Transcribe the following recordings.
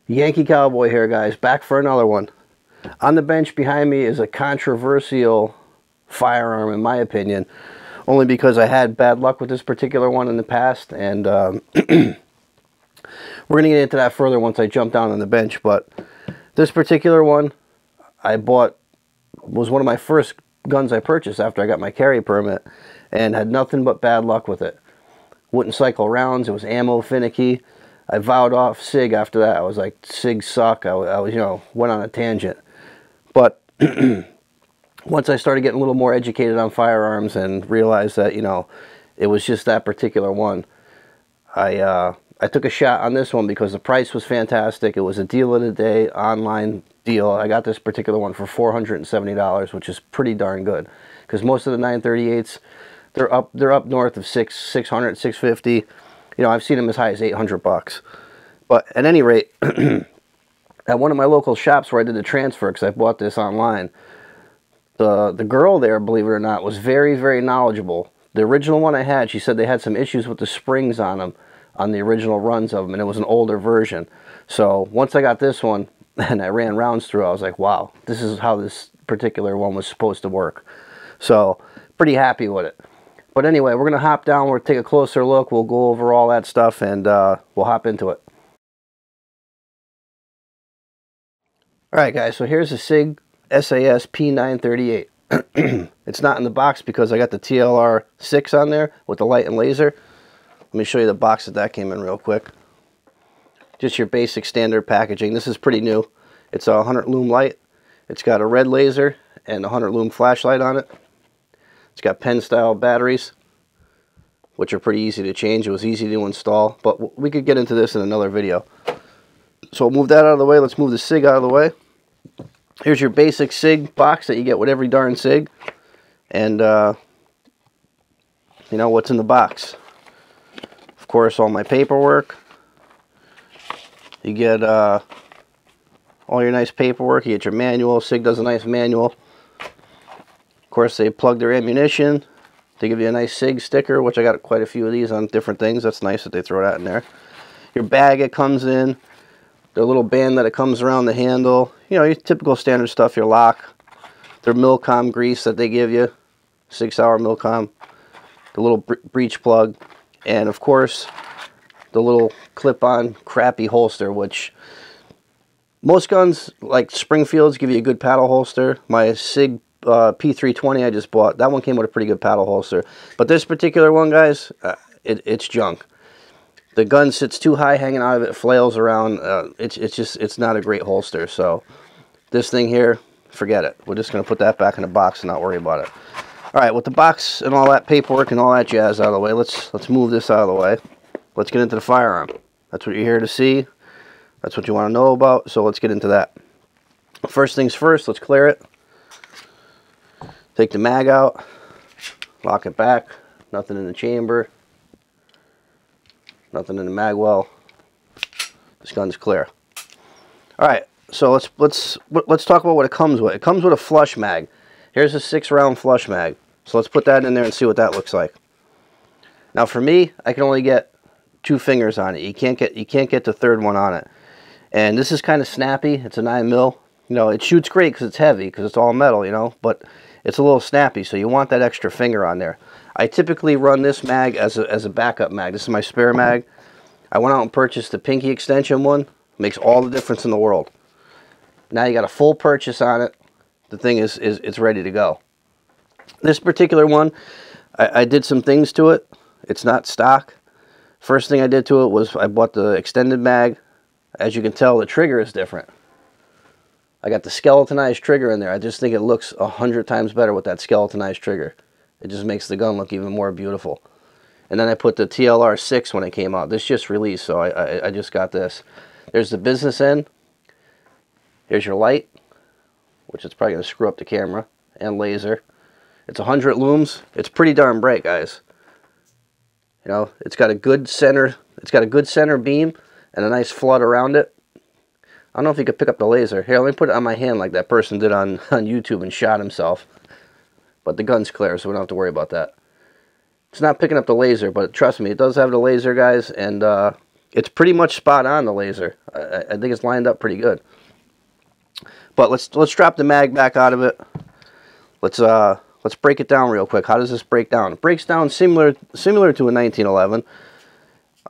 Yankee Cowboy here, guys, back for another one. On the bench behind me is a controversial firearm, in my opinion, only because I had bad luck with this particular one in the past, and we're going to get into that further once I jump down on the bench. But this particular one I bought was one of my first guns I purchased after I got my carry permit, and had nothing but bad luck with it. Wouldn't cycle rounds, it was ammo finicky. I vowed off Cig after that. I was like, Cig suck. I was, went on a tangent. But once I started getting a little more educated on firearms and realized that, it was just that particular one, I took a shot on this one because the price was fantastic. It was a deal of the day, online deal. I got this particular one for $470, which is pretty darn good. Because most of the 938s, they're up north of 600, 650. I've seen them as high as 800 bucks. But at any rate, at one of my local shops where I did the transfer, because I bought this online, the girl there, believe it or not, was very, very knowledgeable. The original one I had, she said they had some issues with the springs on them, on the original runs of them, and it was an older version. So once I got this one, and I ran rounds through, I was like, wow, this is how this particular one was supposed to work. So, pretty happy with it. But anyway, we're going to hop down, we'll take a closer look, we'll go over all that stuff, and we'll hop into it. Alright guys, so here's the Cig SAS p938. It's not in the box because I got the TLR 6 on there with the light and laser. Let me show you the box that came in real quick. Just your basic standard packaging. This is pretty new. It's a 100 lume light. It's got a red laser and a 100 lume flashlight on it. It's got pen style batteries, which are pretty easy to change. It was easy to install, but we could get into this in another video. So we'll move that out of the way. Let's move the Cig out of the way. Here's your basic Cig box that you get with every darn Cig. And, what's in the box. Of course, all my paperwork. You get all your nice paperwork. You get your manual. Cig does a nice manual. Of course, they plug their ammunition. They give you a nice Cig sticker, which I got quite a few of these on different things. That's nice that they throw that in there. Your bag it comes in. Their little band that it comes around the handle. Your typical standard stuff, your lock. Their Milcom grease that they give you. Cig Sauer Milcom. The little breech plug. And, of course, the little clip-on crappy holster, which most guns, like Springfields, give you a good paddle holster. My Cig p938 I just bought, that one came with a pretty good paddle holster. But this particular one, guys, it's junk. The gun sits too high hanging out of it, flails around. It's not a great holster. So this thing here, forget it. We're just going to put that back in the box and not worry about it. All right, with the box and all that paperwork and all that jazz out of the way, let's move this out of the way. Let's get into the firearm. That's what you're here to see. That's what you want to know about, so let's get into that. First things first, let's clear it. Take the mag out, lock it back, nothing in the chamber, nothing in the mag well. This gun's clear. Alright, so let's talk about what it comes with. It comes with a flush mag. Here's a 6-round flush mag. So let's put that in there and see what that looks like. Now for me, I can only get 2 fingers on it. You can't get the third one on it. And this is kind of snappy. It's a 9mm. It shoots great because it's heavy, because it's all metal, but it's a little snappy, so you want that extra finger on there. I typically run this mag as a backup mag. This is my spare mag. I went out and purchased the pinky extension one. Makes all the difference in the world. Now you got a full purchase on it. The thing is it's ready to go. This particular one, I did some things to it. It's not stock. First thing I did to it was I bought the extended mag. As you can tell, the trigger is different. I got the skeletonized trigger in there. I just think it looks 100 times better with that skeletonized trigger. It just makes the gun look even more beautiful. And then I put the TLR 6 when it came out. This just released, so I just got this. There's the business end. Here's your light, which is probably going to screw up the camera, and laser. It's 100 looms. It's pretty darn bright, guys. It's got a good center. It's got a good center beam and a nice flood around it. I don't know if you could pick up the laser. Here, let me put it on my hand like that person did on YouTube and shot himself. But the gun's clear, so we don't have to worry about that. It's not picking up the laser, but trust me, it does have the laser, guys. And it's pretty much spot on, the laser. I think it's lined up pretty good. But let's drop the mag back out of it. Let's break it down real quick. How does this break down? It breaks down similar to a 1911.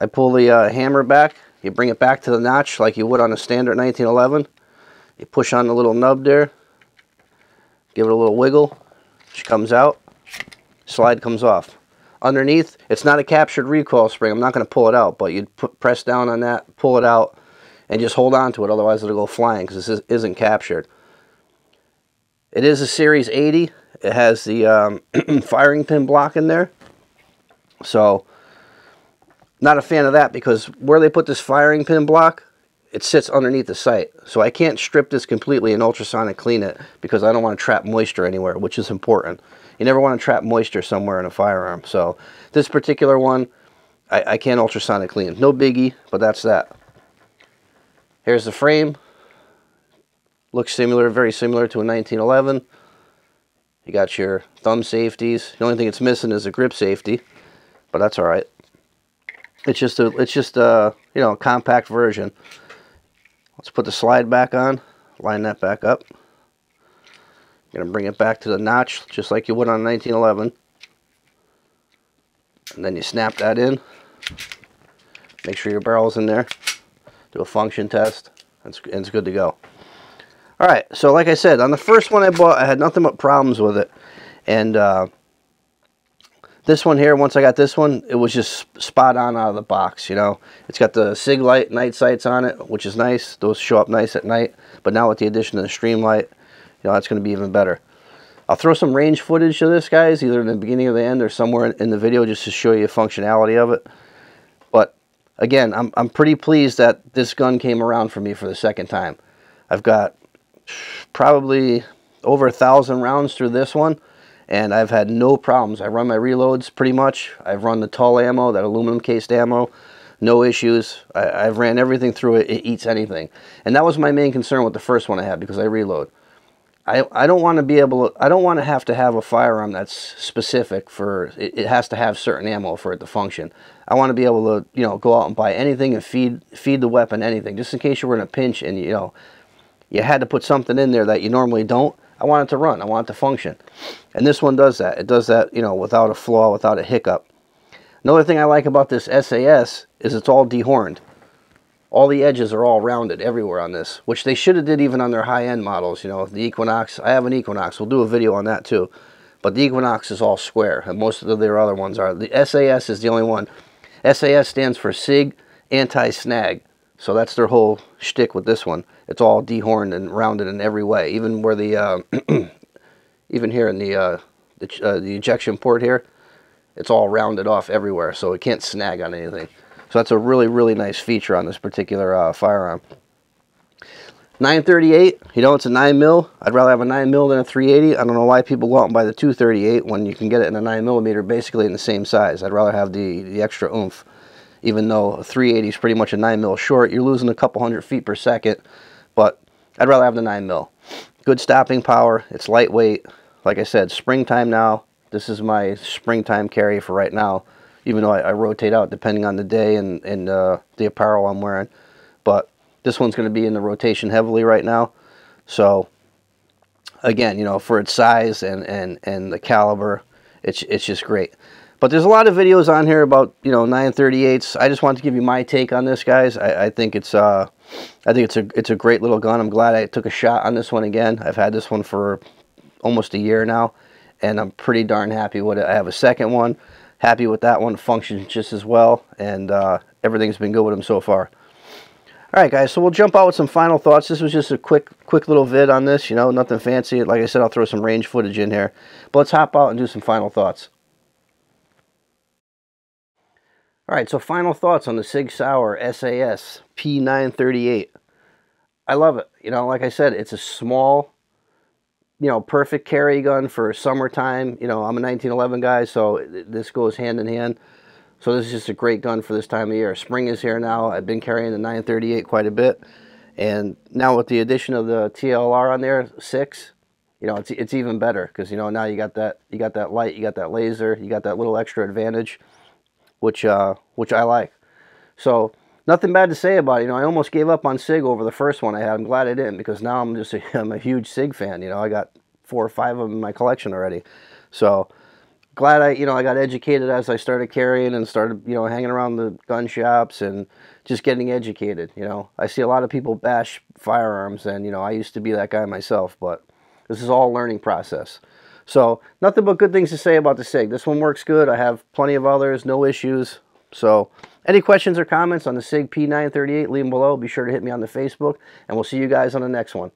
I pull the hammer back. You bring it back to the notch like you would on a standard 1911. You push on the little nub there. Give it a little wiggle. She comes out. Slide comes off. Underneath, it's not a captured recoil spring. I'm not going to pull it out, but you'd press down on that, pull it out, and just hold on to it. Otherwise, it'll go flying because this isn't captured. It is a Series 80. It has the firing pin block in there. So, not a fan of that because where they put this firing pin block, it sits underneath the sight. So I can't strip this completely and ultrasonic clean it because I don't want to trap moisture anywhere, which is important. You never want to trap moisture somewhere in a firearm. So this particular one, I can't ultrasonic clean. No biggie, but that's that. Here's the frame. Looks similar, very similar to a 1911. You got your thumb safeties. The only thing it's missing is a grip safety, but that's all right. It's just a you know, compact version. Let's put the slide back on. Line that back up. Gonna bring it back to the notch just like you would on a 1911. And then you snap that in. Make sure your barrel's in there. Do a function test. And it's good to go. Alright, so like I said, on the first one I bought, I had nothing but problems with it. And this one here, once I got this one, it was just spot on out of the box, you know. It's got the Cig light night sights on it, which is nice. Those show up nice at night. But now with the addition of the streamlight, you know, that's going to be even better. I'll throw some range footage of this, guys, either in the beginning or the end or somewhere in the video just to show you the functionality of it. But again, I'm pretty pleased that this gun came around for me for the second time. I've got probably over 1,000 rounds through this one, and I've had no problems. I run my reloads pretty much. I've run the tall ammo, that aluminum cased ammo, no issues. I've ran everything through it. It eats anything. And that was my main concern with the first one I had because I reload. I don't want to be able to, I don't want to have a firearm that's specific for, it has to have certain ammo for it to function. I want to be able to, you know, go out and buy anything and feed the weapon anything, just in case you were in a pinch and, you know, you had to put something in there that you normally don't. I want it to run. I want it to function. And this one does that. It does that, you know, without a flaw, without a hiccup. Another thing I like about this SAS is it's all dehorned. All the edges are all rounded everywhere on this, which they should have did even on their high-end models. You know, the Equinox. I have an Equinox. We'll do a video on that too. But the Equinox is all square, and most of their other ones are. The SAS is the only one. SAS stands for Cig Anti-Snag. So that's their whole shtick with this one. It's all dehorned and rounded in every way. Even where the, even here in the ejection port here, it's all rounded off everywhere, so it can't snag on anything. So that's a really, really nice feature on this particular firearm. 938, you know, it's a 9mm. I'd rather have a 9mm than a 380. I don't know why people go out and buy the 238 when you can get it in a 9mm basically in the same size. I'd rather have the extra oomph. Even though a 380 is pretty much a 9mm short, you're losing a couple hundred feet per second. But I'd rather have the 9mm. Good stopping power. It's lightweight. Like I said, springtime now. This is my springtime carry for right now. Even though I rotate out depending on the day and the apparel I'm wearing. But this one's going to be in the rotation heavily right now. So, again, you know, for its size and the caliber, it's just great. But there's a lot of videos on here about, you know, 938s. I just want to give you my take on this, guys. I think it's a great little gun. I'm glad I took a shot on this one again. I've had this one for almost a year now, and I'm pretty darn happy with it. I have a second one. Happy with that one. Functions just as well, and everything's been good with them so far. All right, guys, so we'll jump out with some final thoughts. This was just a quick little vid on this, you know, nothing fancy. Like I said, I'll throw some range footage in here. But let's hop out and do some final thoughts. All right, so final thoughts on the Sig Sauer SAS p938. I love it. You know, like I said, it's a small, you know, perfect carry gun for summertime. You know, I'm a 1911 guy, so this goes hand in hand. So this is just a great gun for this time of year. Spring is here now. I've been carrying the 938 quite a bit. And now with the addition of the TLR on there, 6, you know, it's even better because, you know, now you got that light, you got that laser, you got that little extra advantage, which I like. So nothing bad to say about it. You know, I almost gave up on Cig over the first one I had. I'm glad I didn't, because now I'm a huge Cig fan. You know, I got 4 or 5 of them in my collection already. So glad I got educated as I started carrying and started, hanging around the gun shops and just getting educated. You know, I see a lot of people bash firearms, and I used to be that guy myself, but this is all a learning process. So nothing but good things to say about the Cig. This one works good. I have plenty of others, no issues. So any questions or comments on the Cig P938, leave them below. Be sure to hit me on the Facebook, and we'll see you guys on the next one.